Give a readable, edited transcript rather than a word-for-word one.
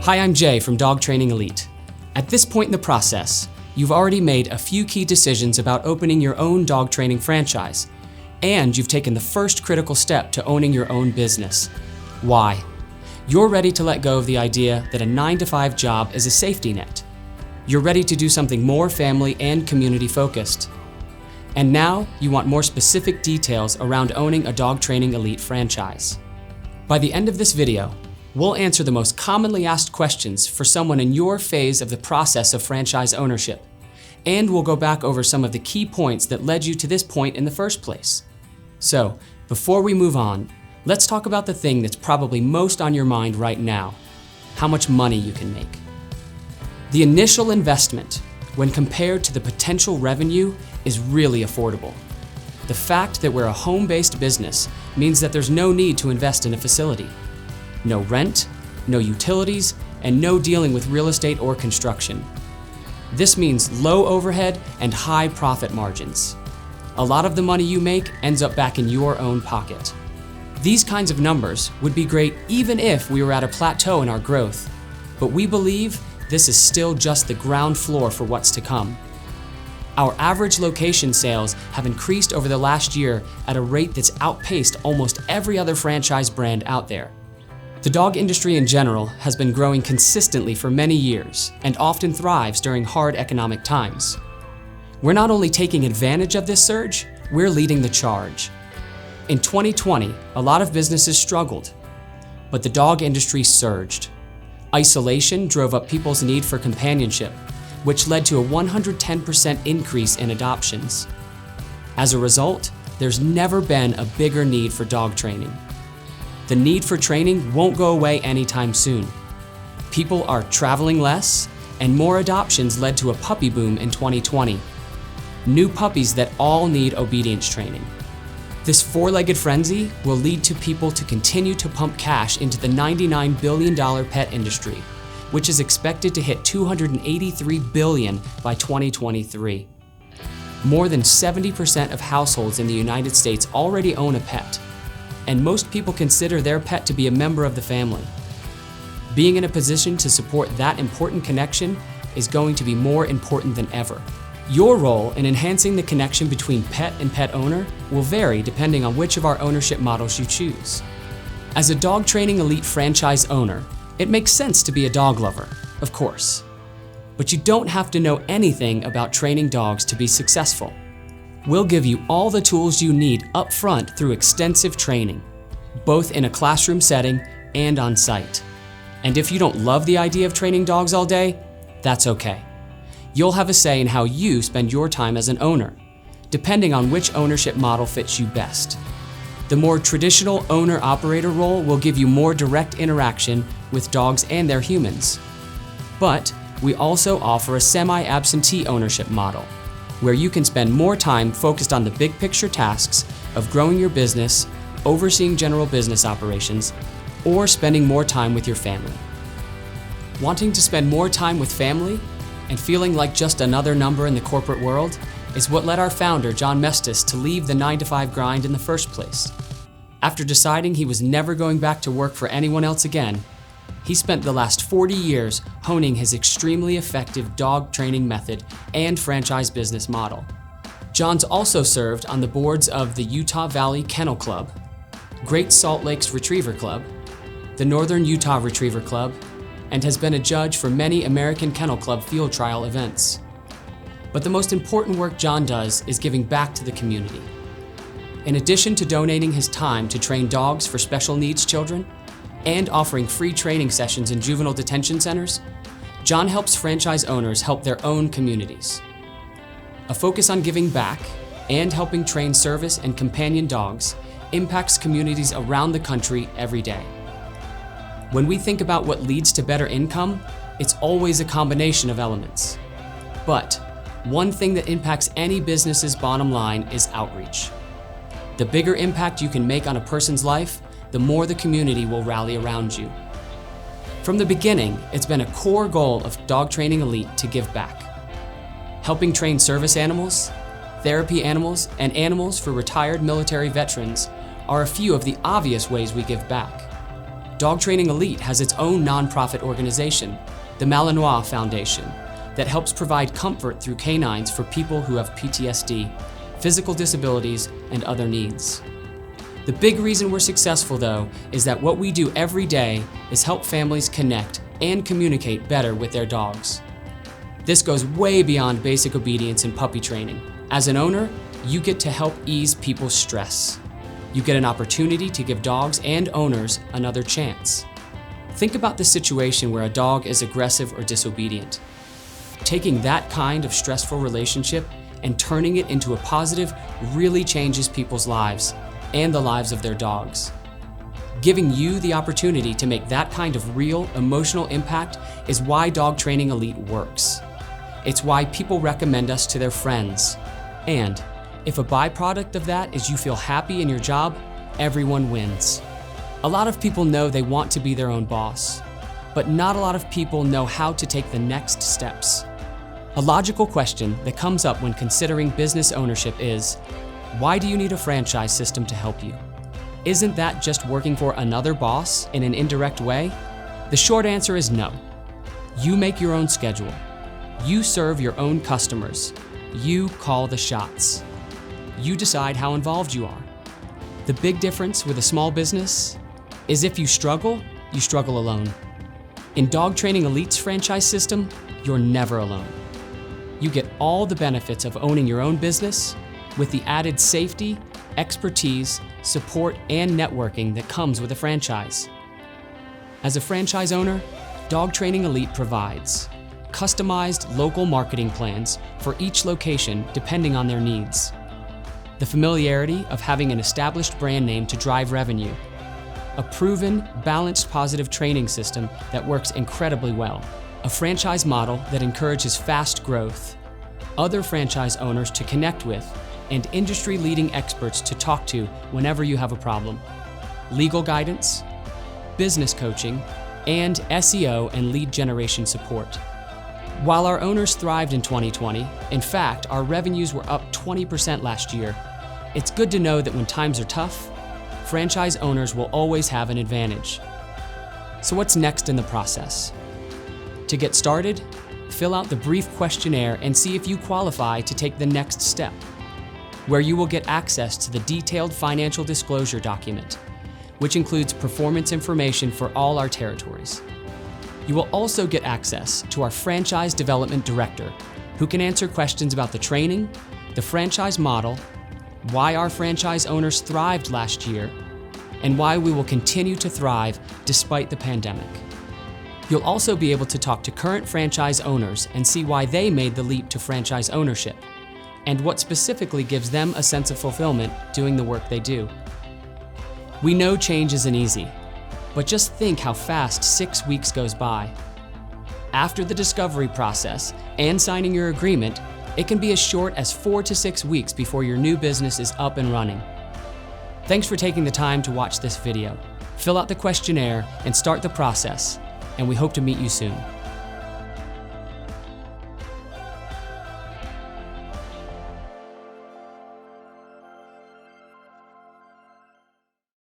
Hi, I'm Jay from Dog Training Elite. At this point in the process, you've already made a few key decisions about opening your own dog training franchise, and you've taken the first critical step to owning your own business. Why? You're ready to let go of the idea that a 9-to-5 job is a safety net. You're ready to do something more family and community focused. And now you want more specific details around owning a Dog Training Elite franchise. By the end of this video, we'll answer the most commonly asked questions for someone in your phase of the process of franchise ownership, and we'll go back over some of the key points that led you to this point in the first place. So, before we move on, let's talk about the thing that's probably most on your mind right now: how much money you can make. The initial investment, when compared to the potential revenue, is really affordable. The fact that we're a home-based business means that there's no need to invest in a facility. No rent, no utilities, and no dealing with real estate or construction. This means low overhead and high profit margins. A lot of the money you make ends up back in your own pocket. These kinds of numbers would be great even if we were at a plateau in our growth, but we believe this is still just the ground floor for what's to come. Our average location sales have increased over the last year at a rate that's outpaced almost every other franchise brand out there. The dog industry in general has been growing consistently for many years and often thrives during hard economic times. We're not only taking advantage of this surge, we're leading the charge. In 2020, a lot of businesses struggled, but the dog industry surged. Isolation drove up people's need for companionship, which led to a 110% increase in adoptions. As a result, there's never been a bigger need for dog training. The need for training won't go away anytime soon. People are traveling less, and more adoptions led to a puppy boom in 2020. New puppies that all need obedience training. This four-legged frenzy will lead to people to continue to pump cash into the $99 billion pet industry, which is expected to hit $283 billion by 2023. More than 70% of households in the United States already own a pet, and most people consider their pet to be a member of the family. Being in a position to support that important connection is going to be more important than ever. Your role in enhancing the connection between pet and pet owner will vary depending on which of our ownership models you choose. As a Dog Training Elite franchise owner, it makes sense to be a dog lover, of course. But you don't have to know anything about training dogs to be successful. We'll give you all the tools you need up front through extensive training, both in a classroom setting and on site. And if you don't love the idea of training dogs all day, that's okay. You'll have a say in how you spend your time as an owner, depending on which ownership model fits you best. The more traditional owner-operator role will give you more direct interaction with dogs and their humans. But we also offer a semi-absentee ownership model, where you can spend more time focused on the big picture tasks of growing your business, overseeing general business operations, or spending more time with your family. Wanting to spend more time with family and feeling like just another number in the corporate world is what led our founder, John Mestis, to leave the 9-to-5 grind in the first place. After deciding he was never going back to work for anyone else again, he spent the last 40 years honing his extremely effective dog training method and franchise business model. John's also served on the boards of the Utah Valley Kennel Club, Great Salt Lakes Retriever Club, the Northern Utah Retriever Club, and has been a judge for many American Kennel Club field trial events. But the most important work John does is giving back to the community. In addition to donating his time to train dogs for special needs children and offering free training sessions in juvenile detention centers, John helps franchise owners help their own communities. A focus on giving back and helping train service and companion dogs impacts communities around the country every day. When we think about what leads to better income, it's always a combination of elements. But one thing that impacts any business's bottom line is outreach. The bigger impact you can make on a person's life, the more the community will rally around you. From the beginning, it's been a core goal of Dog Training Elite to give back. Helping train service animals, therapy animals, and animals for retired military veterans are a few of the obvious ways we give back. Dog Training Elite has its own nonprofit organization, the Malinois Foundation, that helps provide comfort through canines for people who have PTSD, physical disabilities, and other needs. The big reason we're successful, though, is that what we do every day is help families connect and communicate better with their dogs. This goes way beyond basic obedience and puppy training. As an owner, you get to help ease people's stress. You get an opportunity to give dogs and owners another chance. Think about the situation where a dog is aggressive or disobedient. Taking that kind of stressful relationship and turning it into a positive really changes people's lives and the lives of their dogs. Giving you the opportunity to make that kind of real emotional impact is why Dog Training Elite works. It's why people recommend us to their friends. And if a byproduct of that is you feel happy in your job, everyone wins. A lot of people know they want to be their own boss, but not a lot of people know how to take the next steps. A logical question that comes up when considering business ownership is, why do you need a franchise system to help you? Isn't that just working for another boss in an indirect way? The short answer is no. You make your own schedule. You serve your own customers. You call the shots. You decide how involved you are. The big difference with a small business is if you struggle alone. In Dog Training Elite's franchise system, you're never alone. You get all the benefits of owning your own business with the added safety, expertise, support, and networking that comes with a franchise. As a franchise owner, Dog Training Elite provides customized local marketing plans for each location depending on their needs, the familiarity of having an established brand name to drive revenue, a proven, balanced, positive training system that works incredibly well, a franchise model that encourages fast growth, other franchise owners to connect with, and industry-leading experts to talk to whenever you have a problem, legal guidance, business coaching, and SEO and lead generation support. While our owners thrived in 2020, in fact, our revenues were up 20% last year, it's good to know that when times are tough, franchise owners will always have an advantage. So what's next in the process? To get started, fill out the brief questionnaire and see if you qualify to take the next step, where you will get access to the detailed financial disclosure document, which includes performance information for all our territories. You will also get access to our franchise development director, who can answer questions about the training, the franchise model, why our franchise owners thrived last year, and why we will continue to thrive despite the pandemic. You'll also be able to talk to current franchise owners and see why they made the leap to franchise ownership, and what specifically gives them a sense of fulfillment doing the work they do. We know change isn't easy, but just think how fast 6 weeks goes by. After the discovery process and signing your agreement, it can be as short as 4 to 6 weeks before your new business is up and running. Thanks for taking the time to watch this video. Fill out the questionnaire and start the process, and we hope to meet you soon.